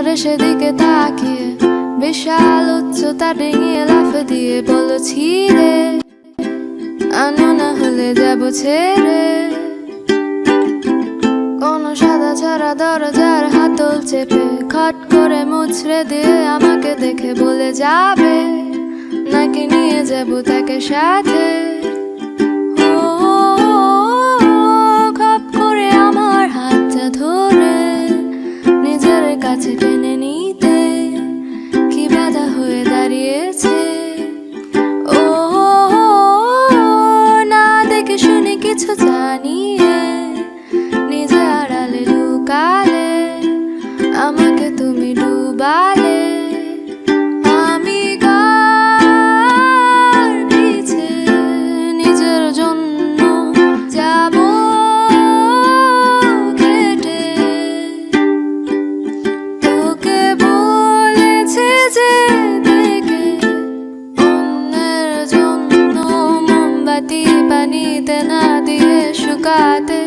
করে সেদিকে তাকিয়ে বিশাল উচ্চতা ডিঙিয়ে লাফ দিয়ে বলছি রে, আনো না হলে যাব ছেড়ে। কোন সাদা ছাড়া দরজার হাতল চেপে খট করে মুচড়ে দিয়ে আমাকে দেখে বলে যাবে, নাকি নিয়ে যাব তাকে সাথে। খপ করে আমার হাতটা ধরে নিজের কাছে টেনে নিতে কি বাধা হয়ে দাঁড়িয়েছে। ও না দেখে শুনে কিছু জানিয়ে নিজে আড়ালে লুকালে আমাকে তুমি ডুবালে। আমি কার পিছে নিজের জন্য যাব কেটে। তোকে বলেছে যে দেখে অন্যের জন্য মোমবাতি পানিতে না দিয়ে শুকাতে।